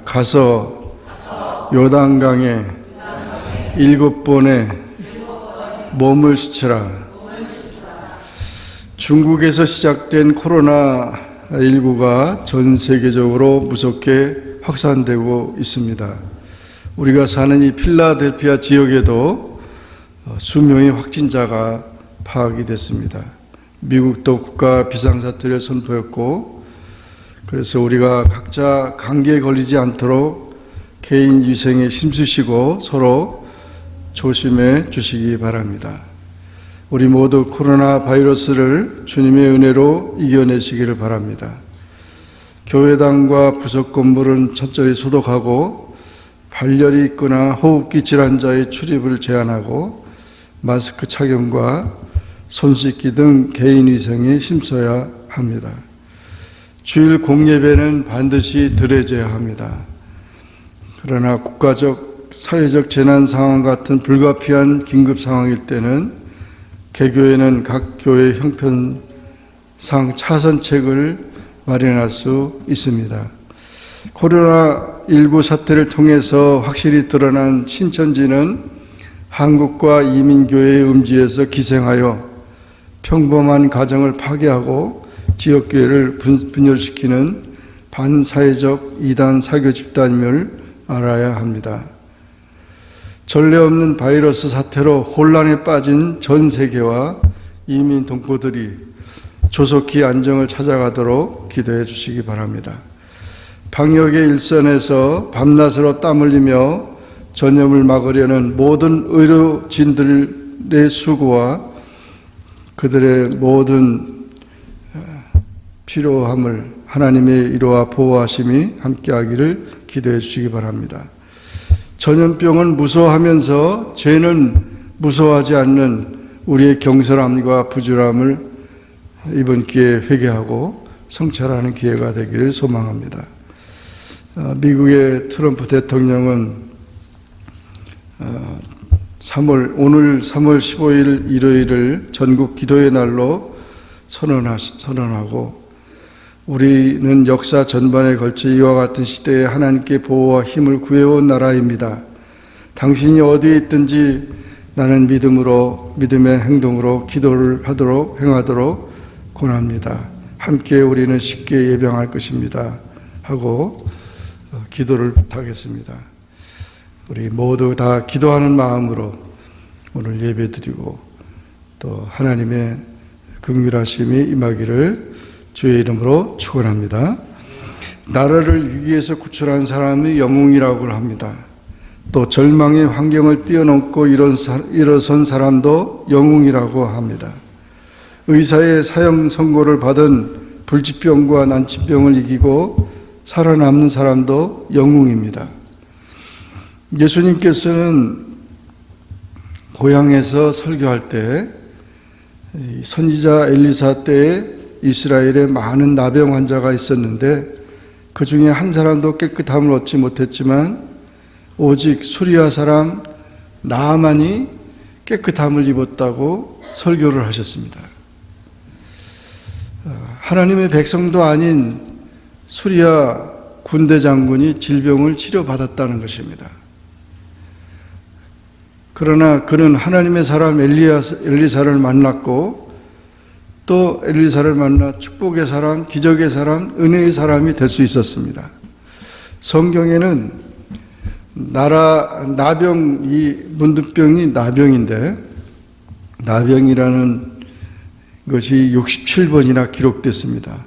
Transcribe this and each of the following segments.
가서 요단강에 7번의 몸을 씻으라. 중국에서 시작된 코로나19가 전 세계적으로 무섭게 확산되고 있습니다. 우리가 사는 이 필라델피아 지역에도 수명의 확진자가 파악이 됐습니다. 미국도 국가 비상사태를 선포했고, 그래서 우리가 각자 감기에 걸리지 않도록 개인 위생에 힘쓰시고 서로 조심해 주시기 바랍니다. 우리 모두 코로나 바이러스를 주님의 은혜로 이겨내시기를 바랍니다. 교회당과 부속 건물은 철저히 소독하고, 발열이 있거나 호흡기 질환자의 출입을 제한하고, 마스크 착용과 손 씻기 등 개인 위생에 힘써야 합니다. 주일 공예배는 반드시 드려져야 합니다. 그러나 국가적, 사회적 재난 상황 같은 불가피한 긴급 상황일 때는 개교회는 각 교회 형편상 차선책을 마련할 수 있습니다. 코로나19 사태를 통해서 확실히 드러난 신천지는 한국과 이민교회의 음지에서 기생하여 평범한 가정을 파괴하고 지역교회를 분열시키는 반사회적 이단 사교 집단임을 알아야 합니다. 전례 없는 바이러스 사태로 혼란에 빠진 전 세계와 이민 동포들이 조속히 안정을 찾아가도록 기도해 주시기 바랍니다. 방역의 일선에서 밤낮으로 땀 흘리며 전염을 막으려는 모든 의료진들의 수고와 그들의 모든 필요함을 하나님의 위로와 보호하심이 함께하기를 기도해 주시기 바랍니다. 전염병은 무서워하면서 죄는 무서워하지 않는 우리의 경솔함과 부지런함을 이번 기회에 회개하고 성찰하는 기회가 되기를 소망합니다. 미국의 트럼프 대통령은 오늘 3월 15일 일요일을 전국 기도의 날로 선언하고, 우리는 역사 전반에 걸쳐 이와 같은 시대에 하나님께 보호와 힘을 구해온 나라입니다. 당신이 어디에 있든지 나는 믿음의 행동으로 기도를 행하도록 권합니다. 함께 우리는 쉽게 예방할 것입니다 하고 기도를 부탁했습니다. 우리 모두 다 기도하는 마음으로 오늘 예배드리고 또 하나님의 긍휼하심이 임하기를 주의 이름으로 축원합니다. 나라를 위기에서 구출한 사람이 영웅이라고 합니다. 또 절망의 환경을 뛰어넘고 일어선 사람도 영웅이라고 합니다. 의사의 사형 선고를 받은 불치병과 난치병을 이기고 살아남는 사람도 영웅입니다. 예수님께서는 고향에서 설교할 때 선지자 엘리사 때에 이스라엘에 많은 나병 환자가 있었는데 그 중에 한 사람도 깨끗함을 얻지 못했지만 오직 수리아 사람 나아만이 깨끗함을 입었다고 설교를 하셨습니다. 하나님의 백성도 아닌 수리아 군대 장군이 질병을 치료받았다는 것입니다. 그러나 그는 하나님의 사람 엘리사를 만났고 또 엘리사를 만나 축복의 사람, 기적의 사람, 은혜의 사람이 될 수 있었습니다. 성경에는 이 문둥병이 나병인데, 나병이라는 것이 67번이나 기록됐습니다.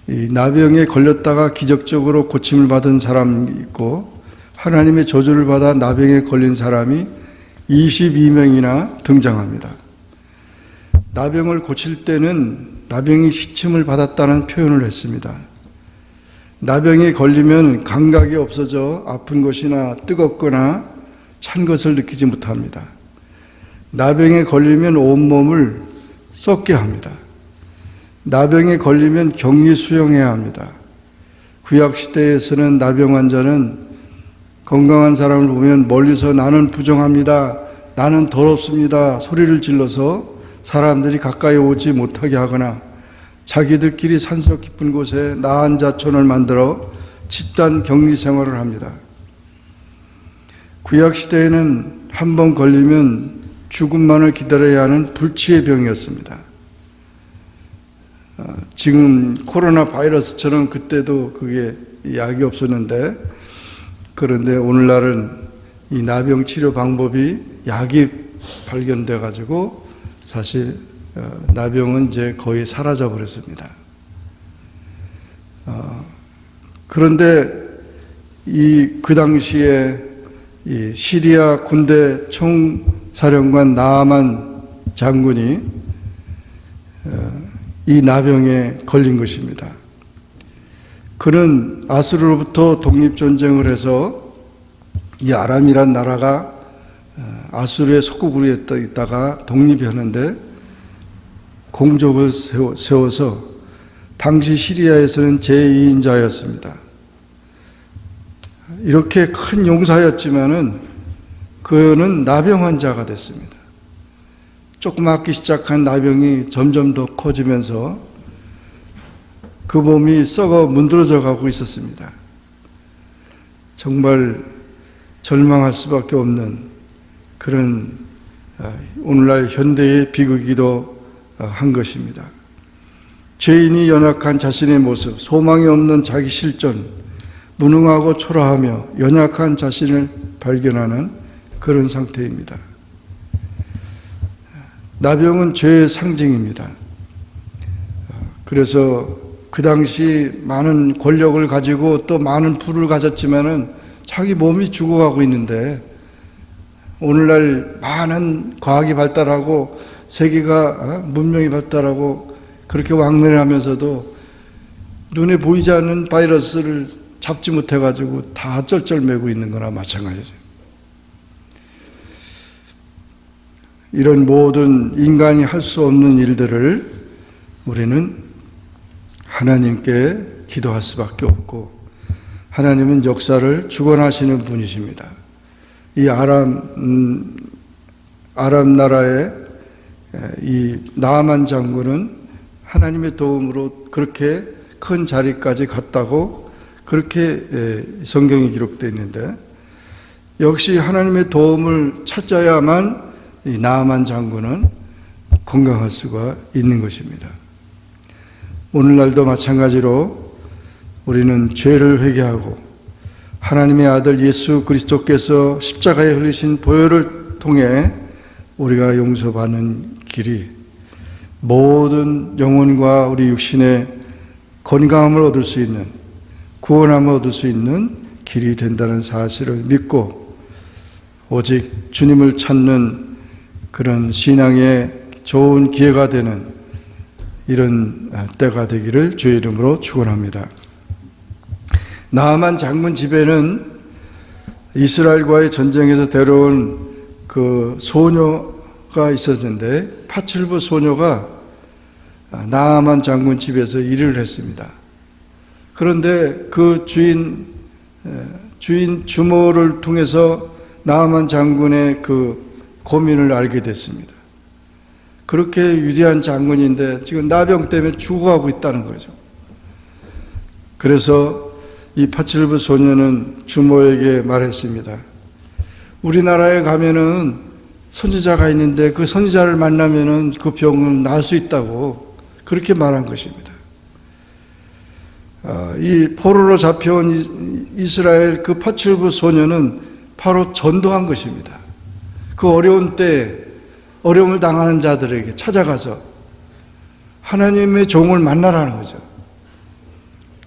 이 나병에 걸렸다가 기적적으로 고침을 받은 사람이 있고, 하나님의 저주를 받아 나병에 걸린 사람이 22명이나 등장합니다. 나병을 고칠 때는 나병이 시침을 받았다는 표현을 했습니다. 나병에 걸리면 감각이 없어져 아픈 것이나 뜨겁거나 찬 것을 느끼지 못합니다. 나병에 걸리면 온몸을 썩게 합니다. 나병에 걸리면 격리 수용해야 합니다. 구약시대에서는 나병 환자는 건강한 사람을 보면 멀리서 나는 부정합니다, 나는 더럽습니다 소리를 질러서 사람들이 가까이 오지 못하게 하거나 자기들끼리 산속 깊은 곳에 나앉아촌을 만들어 집단 격리 생활을 합니다. 구약 시대에는 한 번 걸리면 죽음만을 기다려야 하는 불치의 병이었습니다. 지금 코로나 바이러스처럼 그때도 그게 약이 없었는데, 그런데 오늘날은 이 나병 치료 방법이 약이 발견돼 가지고 사실 나병은 이제 거의 사라져 버렸습니다. 그런데 그 당시에 이 시리아 군대 총사령관 나아만 장군이 이 나병에 걸린 것입니다. 그는 아수르로부터 독립전쟁을 해서 이 아람이란 나라가 아수르의 속국으로 있다가 독립하는데 공적을 세워서 당시 시리아에서는 제2인자였습니다. 이렇게 큰 용사였지만은 그는 나병 환자가 됐습니다. 조그맣게 시작한 나병이 점점 더 커지면서 그 몸이 썩어 문드러져 가고 있었습니다. 정말 절망할 수밖에 없는 그런 오늘날 현대의 비극이기도 한 것입니다. 죄인이 연약한 자신의 모습, 소망이 없는 자기 실존, 무능하고 초라하며 연약한 자신을 발견하는 그런 상태입니다. 나병은 죄의 상징입니다. 그래서 그 당시 많은 권력을 가지고 또 많은 부를 가졌지만은 자기 몸이 죽어가고 있는데, 오늘날 많은 과학이 발달하고 세계가 문명이 발달하고 그렇게 왕래하면서도 눈에 보이지 않는 바이러스를 잡지 못해가지고 다 쩔쩔매고 있는 거나 마찬가지죠. 이런 모든 인간이 할 수 없는 일들을 우리는 하나님께 기도할 수밖에 없고, 하나님은 역사를 주관하시는 분이십니다. 이 아람 나라의 이 나아만 장군은 하나님의 도움으로 그렇게 큰 자리까지 갔다고 그렇게 성경이 기록되어 있는데, 역시 하나님의 도움을 찾아야만 이 나아만 장군은 건강할 수가 있는 것입니다. 오늘날도 마찬가지로 우리는 죄를 회개하고 하나님의 아들 예수 그리스도께서 십자가에 흘리신 보혈을 통해 우리가 용서받는 길이 모든 영혼과 우리 육신의 건강함을 얻을 수 있는, 구원함을 얻을 수 있는 길이 된다는 사실을 믿고 오직 주님을 찾는 그런 신앙의 좋은 기회가 되는 이런 때가 되기를 주의 이름으로 축원합니다. 나아만 장군 집에는 이스라엘과의 전쟁에서 데려온 그 소녀가 있었는데, 파출부 소녀가 나아만 장군 집에서 일을 했습니다. 그런데 그 주인 주모를 통해서 나아만 장군의 그 고민을 알게 됐습니다. 그렇게 위대한 장군인데 지금 나병 때문에 죽어가고 있다는 거죠. 그래서 이 파출부 소녀는 주모에게 말했습니다. 우리나라에 가면은 선지자가 있는데 그 선지자를 만나면은 그 병은 나을 수 있다고 그렇게 말한 것입니다. 이 포로로 잡혀온 이스라엘 그 파출부 소녀는 바로 전도한 것입니다. 그 어려운 때 어려움을 당하는 자들에게 찾아가서 하나님의 종을 만나라는 거죠.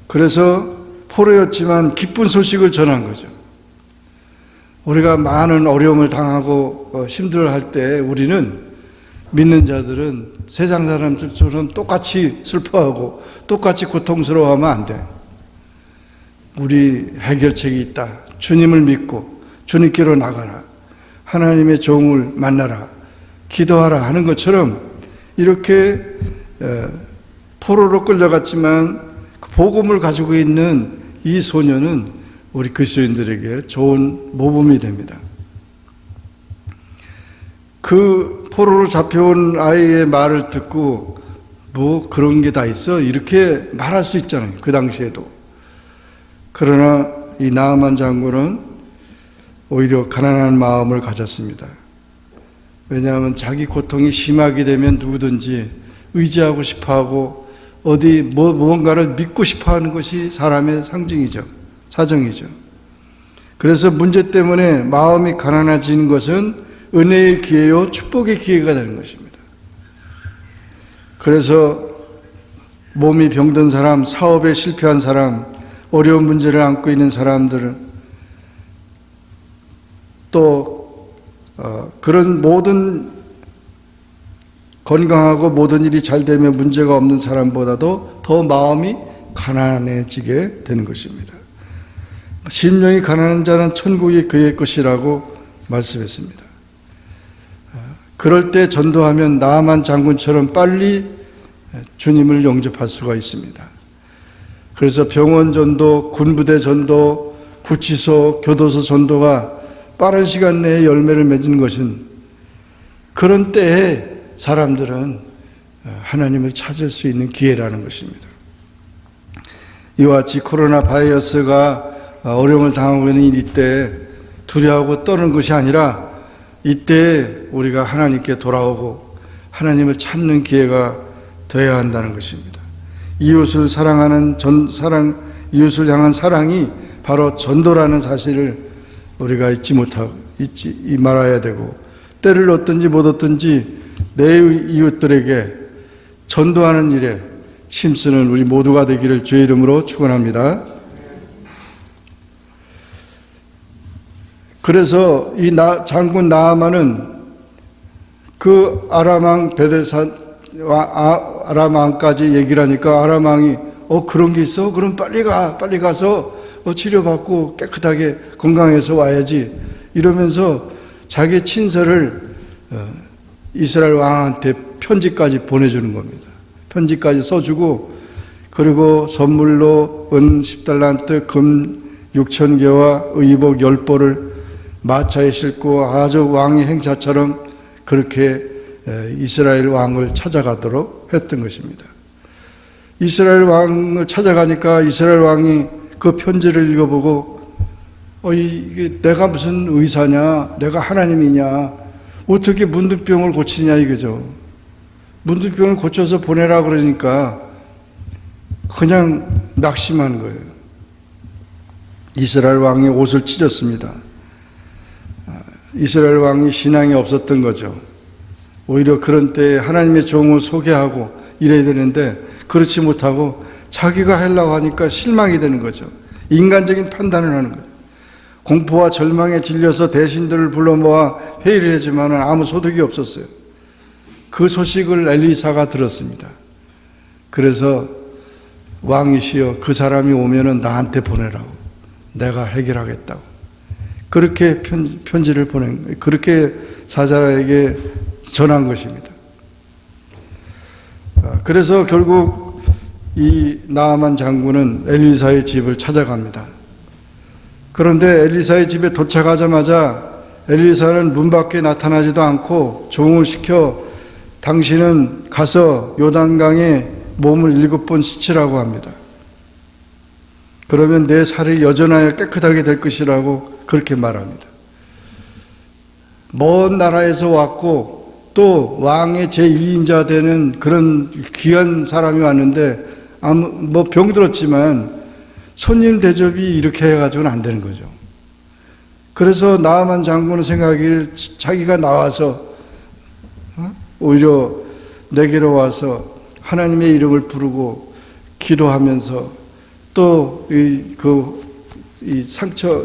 그래서 포로였지만 기쁜 소식을 전한 거죠. 우리가 많은 어려움을 당하고 힘들어할 때 우리는, 믿는 자들은 세상 사람들처럼 똑같이 슬퍼하고 똑같이 고통스러워하면 안 돼. 우리 해결책이 있다. 주님을 믿고 주님께로 나가라. 하나님의 종을 만나라. 기도하라 하는 것처럼 이렇게 포로로 끌려갔지만 그 복음을 가지고 있는 이 소녀는 우리 그리스도인들에게 좋은 모범이 됩니다. 그 포로로 잡혀온 아이의 말을 듣고 뭐 그런 게 다 있어? 이렇게 말할 수 있잖아요. 그 당시에도. 그러나 이 나아만 장군은 오히려 가난한 마음을 가졌습니다. 왜냐하면 자기 고통이 심하게 되면 누구든지 의지하고 싶어하고 어디 무언가를 믿고 싶어하는 것이 사람의 상징이죠. 사정이죠. 그래서 문제 때문에 마음이 가난해지는 것은 은혜의 기회요 축복의 기회가 되는 것입니다. 그래서 몸이 병든 사람, 사업에 실패한 사람, 어려운 문제를 안고 있는 사람들은 또 그런 모든 건강하고 모든 일이 잘 되면 문제가 없는 사람보다도 더 마음이 가난해지게 되는 것입니다. 심령이 가난한 자는 천국이 그의 것이라고 말씀했습니다. 그럴 때 전도하면 나아만 장군처럼 빨리 주님을 영접할 수가 있습니다. 그래서 병원 전도, 군부대 전도, 구치소, 교도소 전도가 빠른 시간 내에 열매를 맺은 것은 그런 때에 사람들은 하나님을 찾을 수 있는 기회라는 것입니다. 이와 같이 코로나 바이러스가 어려움을 당하고 있는 이때 두려워하고 떠는 것이 아니라 이때 우리가 하나님께 돌아오고 하나님을 찾는 기회가 되어야 한다는 것입니다. 이웃을 사랑하는 이웃을 향한 사랑이 바로 전도라는 사실을 우리가 잊지 말아야 되고, 때를 얻든지 못 얻든지 내 이웃들에게 전도하는 일에 힘쓰는 우리 모두가 되기를 주의 이름으로 축원합니다. 그래서 이 장군 나아만은 그 아람 왕 베데사와 아람 왕까지 얘기를 하니까 아람 왕이 그런 게 있어? 그럼 빨리 가서 치료받고 깨끗하게 건강해서 와야지, 이러면서 자기 친서를 이스라엘 왕한테 편지까지 보내주는 겁니다. 편지까지 써주고, 그리고 선물로 은 10달란트, 금 6,000개와 의복 10벌을 마차에 싣고 아주 왕의 행차처럼 그렇게 이스라엘 왕을 찾아가도록 했던 것입니다. 이스라엘 왕을 찾아가니까 이스라엘 왕이 그 편지를 읽어보고 이게 내가 무슨 의사냐, 내가 하나님이냐, 어떻게 문둥병을 고치냐 이거죠. 문둥병을 고쳐서 보내라 그러니까 그냥 낙심한 거예요. 이스라엘 왕이 옷을 찢었습니다. 이스라엘 왕이 신앙이 없었던 거죠. 오히려 그런 때에 하나님의 종을 소개하고 이래야 되는데 그렇지 못하고 자기가 하려고 하니까 실망이 되는 거죠. 인간적인 판단을 하는 거죠. 공포와 절망에 질려서 대신들을 불러 모아 회의를 했지만 아무 소득이 없었어요. 그 소식을 엘리사가 들었습니다. 그래서 왕이시여, 그 사람이 오면은 나한테 보내라고, 내가 해결하겠다고. 그렇게 편지를 그렇게 사자에게 전한 것입니다. 그래서 결국 이 나아만 장군은 엘리사의 집을 찾아갑니다. 그런데 엘리사의 집에 도착하자마자 엘리사는 문 밖에 나타나지도 않고 종을 시켜 당신은 가서 요단강에 몸을 7번 씻으라고 합니다. 그러면 내 살이 여전하여 깨끗하게 될 것이라고 그렇게 말합니다. 먼 나라에서 왔고 또 왕의 제2인자 되는 그런 귀한 사람이 왔는데 병들었지만 손님 대접이 이렇게 해가지고는 안 되는 거죠. 그래서 나아만 장군은 생각하기를 자기가 나와서 오히려 내게로 와서 하나님의 이름을 부르고 기도하면서 또 이 상처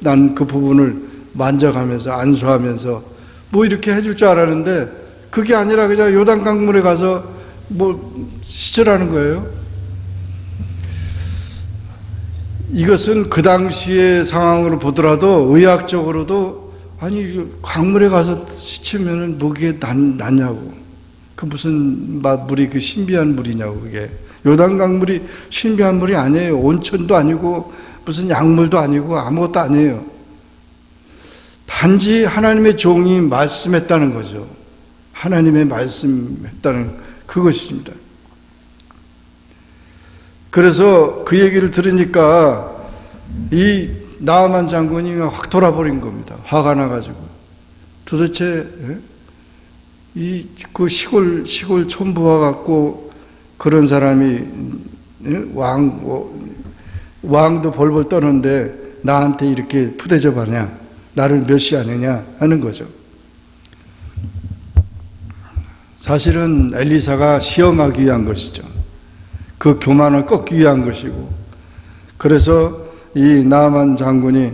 난 그 부분을 만져가면서 안수하면서 뭐 이렇게 해줄 줄 알았는데 그게 아니라 그냥 요단 강물에 가서 씻으라는 거예요. 이것은 그 당시의 상황으로 보더라도 의학적으로도 강물에 가서 씻으면 뭐게 낫냐고, 그 무슨 물이 그 신비한 물이냐고. 그게 요단 강물이 신비한 물이 아니에요. 온천도 아니고 무슨 약물도 아니고 아무것도 아니에요. 단지 하나님의 종이 말씀했다는 거죠. 하나님의 말씀했다는 그것입니다. 그래서 그 얘기를 들으니까 이 나아만 장군이 확 돌아버린 겁니다. 화가 나가지고. 도대체 그 시골 촌부와 같고 그런 사람이 왕도 벌벌 떠는데 나한테 이렇게 푸대접 하냐, 나를 멸시하느냐 하는 거죠. 사실은 엘리사가 시험하기 위한 것이죠. 그 교만을 꺾기 위한 것이고, 그래서 이 나아만 장군이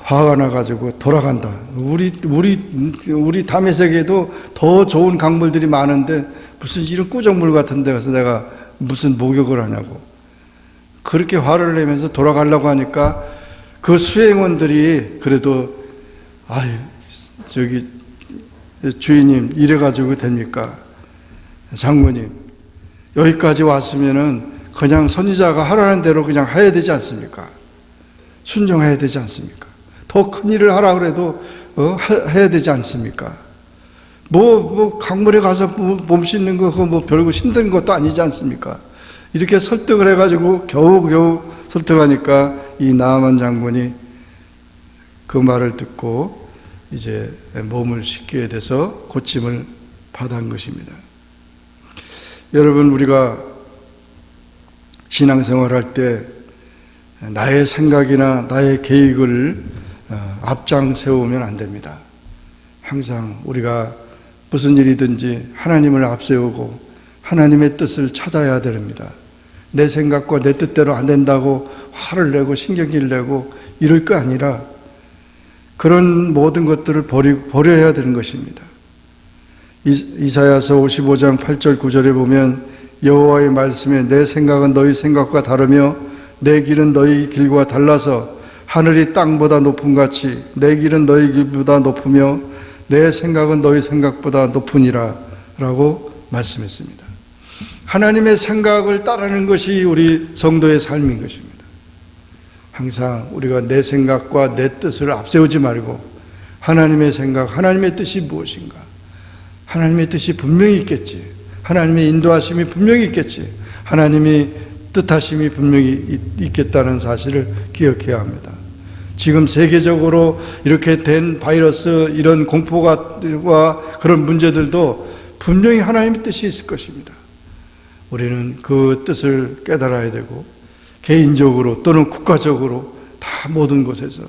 화가 나가지고 돌아간다. 우리 다메섹에도 더 좋은 강물들이 많은데 무슨 이런 꾸정물 같은 데 가서 내가 무슨 목욕을 하냐고. 그렇게 화를 내면서 돌아가려고 하니까 그 수행원들이 그래도 아유 저기 주인님 이래가지고 됩니까? 장군님 여기까지 왔으면은 그냥 선지자가 하라는 대로 그냥 해야 되지 않습니까? 순종해야 되지 않습니까? 더 큰 일을 하라 그래도 해야 되지 않습니까? 강물에 가서 몸 씻는 거 그거 별거 힘든 것도 아니지 않습니까? 이렇게 설득을 해가지고 겨우 설득하니까 이 나아만 장군이 그 말을 듣고 이제 몸을 씻게 돼서 고침을 받은 것입니다. 여러분, 우리가 신앙생활할 때 나의 생각이나 나의 계획을 앞장 세우면 안 됩니다. 항상 우리가 무슨 일이든지 하나님을 앞세우고 하나님의 뜻을 찾아야 됩니다. 내 생각과 내 뜻대로 안 된다고 화를 내고 신경질 내고 이럴 거 아니라 그런 모든 것들을 버려야 되는 것입니다. 이사야서 55장 8절 9절에 보면 여호와의 말씀에 내 생각은 너희 생각과 다르며 내 길은 너희 길과 달라서 하늘이 땅보다 높음 같이 내 길은 너희 길보다 높으며 내 생각은 너희 생각보다 높으니라 라고 말씀했습니다. 하나님의 생각을 따르는 것이 우리 성도의 삶인 것입니다. 항상 우리가 내 생각과 내 뜻을 앞세우지 말고 하나님의 생각, 하나님의 뜻이 무엇인가? 하나님의 뜻이 분명히 있겠지. 하나님의 인도하심이 분명히 있겠지. 하나님이 뜻하심이 분명히 있겠다는 사실을 기억해야 합니다. 지금 세계적으로 이렇게 된 바이러스, 이런 공포와 그런 문제들도 분명히 하나님의 뜻이 있을 것입니다. 우리는 그 뜻을 깨달아야 되고 개인적으로 또는 국가적으로 다 모든 곳에서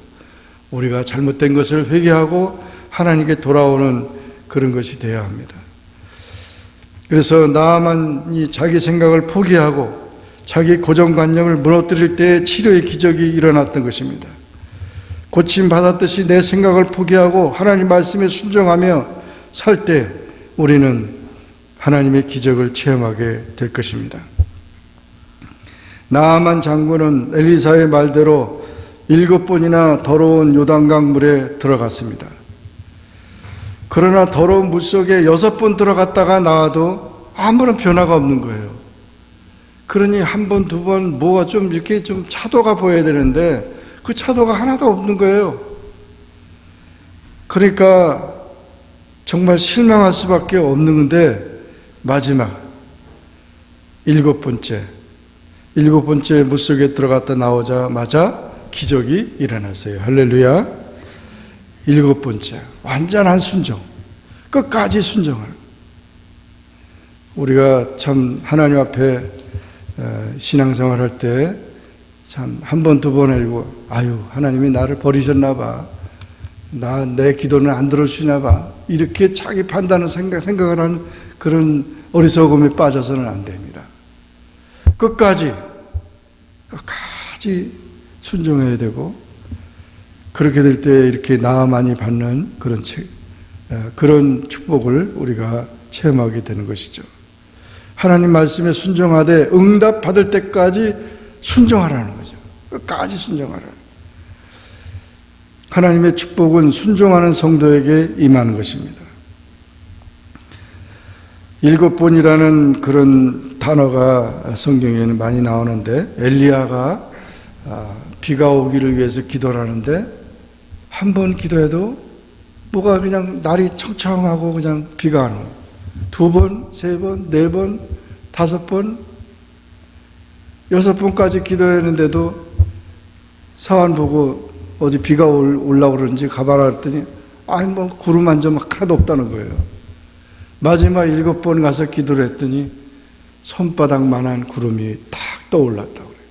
우리가 잘못된 것을 회개하고 하나님께 돌아오는 그런 것이 되어야 합니다. 그래서 나아만이 자기 생각을 포기하고 자기 고정관념을 무너뜨릴 때 치료의 기적이 일어났던 것입니다. 고침받았듯이 내 생각을 포기하고 하나님 말씀에 순종하며 살 때 우리는 하나님의 기적을 체험하게 될 것입니다. 나아만 장군은 엘리사의 말대로 7번이나 더러운 요단강 물에 들어갔습니다. 그러나 더러운 물 속에 6번 들어갔다가 나와도 아무런 변화가 없는 거예요. 그러니 한 번, 두 번 뭐가 좀 이렇게 좀 차도가 보여야 되는데 그 차도가 하나도 없는 거예요. 그러니까 정말 실망할 수밖에 없는 건데 마지막 7번째 물속에 들어갔다 나오자마자 기적이 일어났어요. 할렐루야. 7번째 완전한 순종, 끝까지 순종을. 우리가 참 하나님 앞에 신앙생활 할 때 참 한 번, 두 번 알고 아유 하나님이 나를 버리셨나 봐, 내 기도는 안 들어주시나 봐, 이렇게 자기 판단을 생각을 하는 그런 어리석음에 빠져서는 안 됩니다. 끝까지 순종해야 되고, 그렇게 될 때 이렇게 나아만이 받는 그런 축복을 우리가 체험하게 되는 것이죠. 하나님 말씀에 순종하되 응답 받을 때까지 순종하라는 거죠. 끝까지 순종하라. 하나님의 축복은 순종하는 성도에게 임하는 것입니다. 7번이라는 그런 단어가 성경에는 많이 나오는데, 엘리야가 비가 오기를 위해서 기도를 하는데 한 번 기도해도 뭐가 그냥 날이 청청하고 그냥 비가 안 오고, 2번, 3번, 4번, 5번, 6번까지 기도했는데도 사환 보고 어디 비가 올라오고 그러는지 가봐라 그랬더니 뭐 구름 한 점 하나도 없다는 거예요. 마지막 7번 가서 기도를 했더니 손바닥만한 구름이 탁 떠올랐다고 그래요.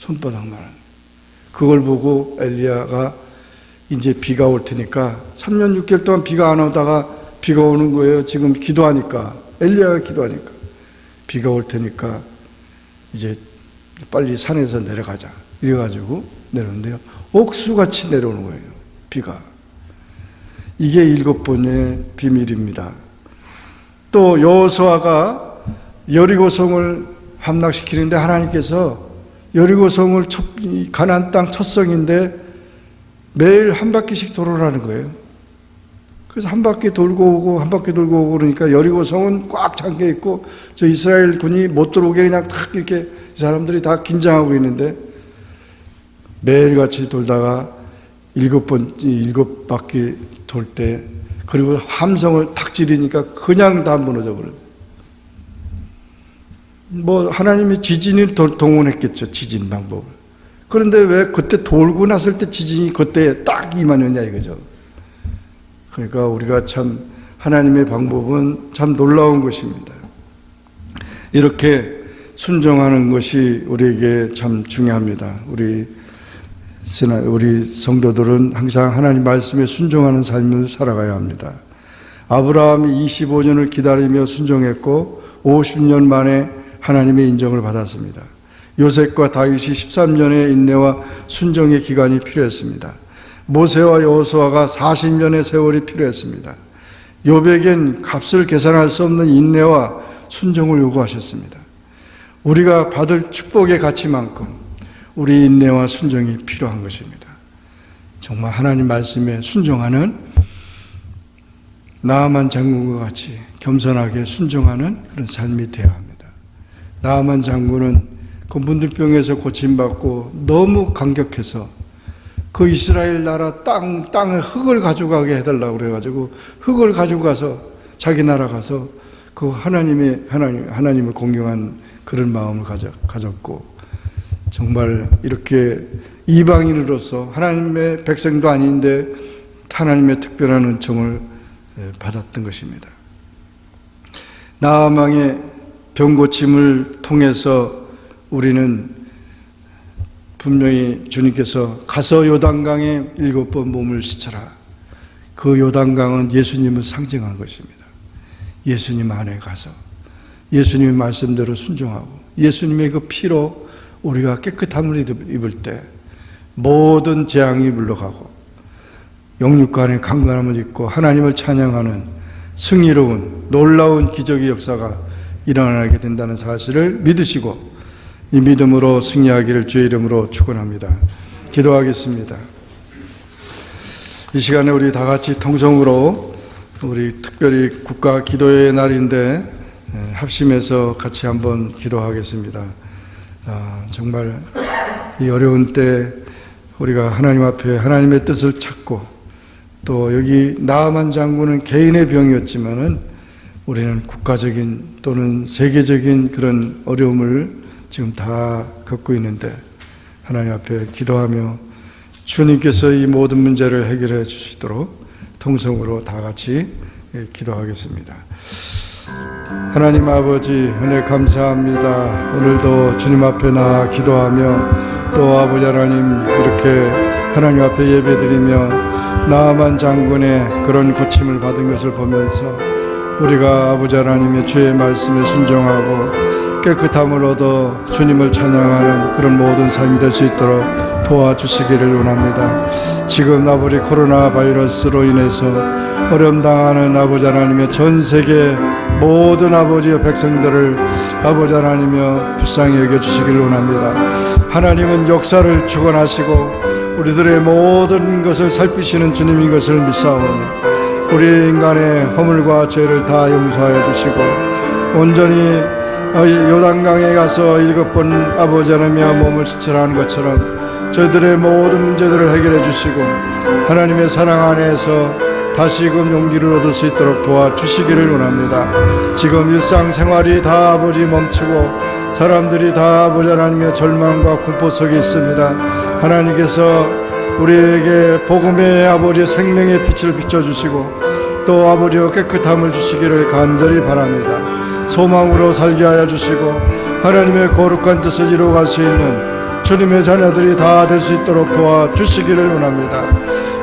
손바닥만한. 그걸 보고 엘리야가 이제 비가 올 테니까 3년 6개월 동안 비가 안 오다가 비가 오는 거예요. 지금 기도하니까, 엘리야가 기도하니까 비가 올 테니까 이제 빨리 산에서 내려가자 이래가지고 내려오는데요, 옥수같이 내려오는 거예요, 비가. 이게 7번의 비밀입니다. 또 여호수아가 여리고성을 함락시키는데 하나님께서 여리고성을 가나안 땅 첫 성인데 매일 한 바퀴씩 돌아라는 거예요. 그래서 한 바퀴 돌고 오고 한 바퀴 돌고 오고 그러니까 여리고성은 꽉 잠겨 있고 저 이스라엘 군이 못 들어오게 그냥 탁 이렇게 사람들이 다 긴장하고 있는데 매일같이 돌다가 7바퀴 돌 때, 그리고 함성을 탁 지르니까 그냥 다 무너져 버려요. 뭐 하나님이 지진을 동원했겠죠, 지진 방법을. 그런데 왜 그때 돌고 났을 때 지진이 그때 딱 임하느냐 이거죠. 그러니까 우리가 참 하나님의 방법은 참 놀라운 것입니다. 이렇게 순종하는 것이 우리에게 참 중요합니다. 우리 성도들은 항상 하나님 말씀에 순종하는 삶을 살아가야 합니다. 아브라함이 25년을 기다리며 순종했고 50년 만에 하나님의 인정을 받았습니다. 요셉과 다윗이 13년의 인내와 순종의 기간이 필요했습니다. 모세와 여호수아가 40년의 세월이 필요했습니다. 욥에겐 값을 계산할 수 없는 인내와 순종을 요구하셨습니다. 우리가 받을 축복의 가치만큼 우리 인내와 순종이 필요한 것입니다. 정말 하나님 말씀에 순종하는 나아만 장군과 같이 겸손하게 순종하는 그런 삶이 되어야 합니다. 나아만 장군은 그 문둥병에서 고침받고 너무 감격해서 그 이스라엘 나라 땅에 흙을 가져가게 해달라고 그래가지고 흙을 가지고 가서 자기 나라 가서 그 하나님을 공경한 그런 마음을 가졌고, 정말 이렇게 이방인으로서 하나님의 백성도 아닌데 하나님의 특별한 은총을 받았던 것입니다. 나아망의 병고침을 통해서 우리는 분명히 주님께서 가서 요단강에 7번 몸을 씻어라. 그 요단강은 예수님을 상징한 것입니다. 예수님 안에 가서 예수님의 말씀대로 순종하고 예수님의 그 피로 우리가 깨끗함을 입을 때 모든 재앙이 물러가고 영육간의 강건함을 입고 하나님을 찬양하는 승리로운 놀라운 기적의 역사가 일어나게 된다는 사실을 믿으시고 이 믿음으로 승리하기를 주의 이름으로 축원합니다. 기도하겠습니다. 이 시간에 우리 다 같이 통성으로 우리 특별히 국가 기도의 날인데 합심해서 같이 한번 기도하겠습니다. 정말 이 어려운 때 우리가 하나님 앞에 하나님의 뜻을 찾고, 또 여기 나아만 장군은 개인의 병이었지만은 우리는 국가적인 또는 세계적인 그런 어려움을 지금 다 겪고 있는데 하나님 앞에 기도하며 주님께서 이 모든 문제를 해결해 주시도록 통성으로 다 같이 기도하겠습니다. 하나님 아버지, 은혜 감사합니다. 오늘도 주님 앞에 나아 기도하며 또 아버지 하나님 이렇게 하나님 앞에 예배드리며 나아만 장군의 그런 고침을 받은 것을 보면서 우리가 아버지 하나님의 주의 말씀에 순종하고 깨끗함을 얻어 주님을 찬양하는 그런 모든 삶이 될 수 있도록 도와주시기를 원합니다. 지금 아버지 코로나 바이러스로 인해서 어려움 당하는 아버지 하나님의 전 세계 모든 아버지의 백성들을 아버지 하나님이여 불쌍히 여겨주시기를 원합니다. 하나님은 역사를 주관하시고 우리들의 모든 것을 살피시는 주님인 것을 믿사오니 우리 인간의 허물과 죄를 다 용서하여 주시고 온전히 요단강에 가서 7번 아버지 하나님이여 몸을 씻으라는 것처럼 저희들의 모든 문제들을 해결해 주시고 하나님의 사랑 안에서 다시금 용기를 얻을 수 있도록 도와주시기를 원합니다. 지금 일상생활이 다 아버지 멈추고 사람들이 다 아버지 하나님의 절망과 공포 속에 있습니다. 하나님께서 우리에게 복음의 아버지 생명의 빛을 비춰주시고 또 아버지여 깨끗함을 주시기를 간절히 바랍니다. 소망으로 살게 하여 주시고 하나님의 거룩한 뜻을 이루어갈 수 있는 주님의 자녀들이 다 될 수 있도록 도와주시기를 원합니다.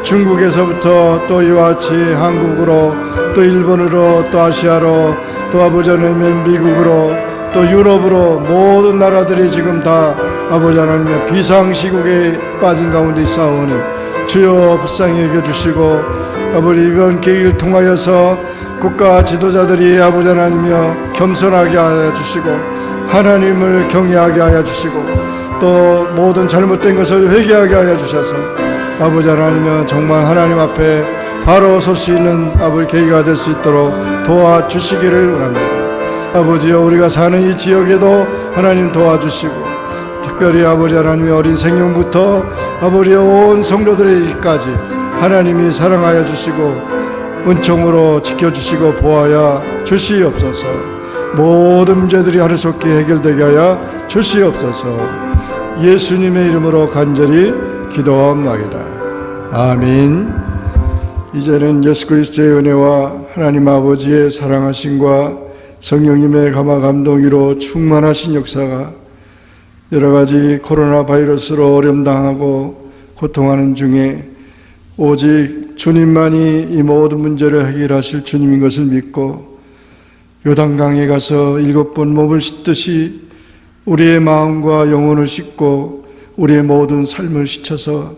중국에서부터 또 이와 같이 한국으로 또 일본으로 또 아시아로 또 아버지 하나님 미국으로 또 유럽으로 모든 나라들이 지금 다 아버지 하나님의 비상시국에 빠진 가운데 있사오니 주여 불쌍히 여겨주시고 아버지 이번 계기를 통하여서 국가 지도자들이 아버지 하나님이여 겸손하게 하여 주시고 하나님을 경외하게 하여 주시고 또 모든 잘못된 것을 회개하게 하여 주셔서 아버지 하나님이여 정말 하나님 앞에 바로 설 수 있는 아버지 계기가 될 수 있도록 도와주시기를 원합니다. 아버지여 우리가 사는 이 지역에도 하나님 도와주시고 특별히 아버지 하나님의 어린 생명부터 아버지의 온 성도들에게까지 하나님이 사랑하여 주시고 은총으로 지켜주시고 보아야 주시옵소서. 모든 문제들이 하루속히 해결되게 하여 주시옵소서. 예수님의 이름으로 간절히 기도합나이다. 아멘. 이제는 예수 그리스도의 은혜와 하나님 아버지의 사랑하심과 성령님의 감화 감동으로 충만하신 역사가 여러가지 코로나 바이러스로 어려움당하고 고통하는 중에 오직 주님만이 이 모든 문제를 해결하실 주님인 것을 믿고 요단강에 가서 7번 몸을 씻듯이 우리의 마음과 영혼을 씻고 우리의 모든 삶을 씻어서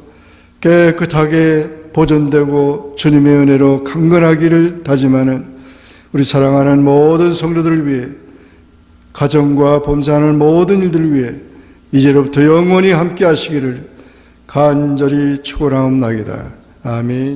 깨끗하게 보존되고 주님의 은혜로 강건하기를 다짐하는 우리 사랑하는 모든 성도들을 위해 가정과 범사하는 모든 일들을 위해 이제로부터 영원히 함께 하시기를 간절히 축원하옵나이다. 아멘.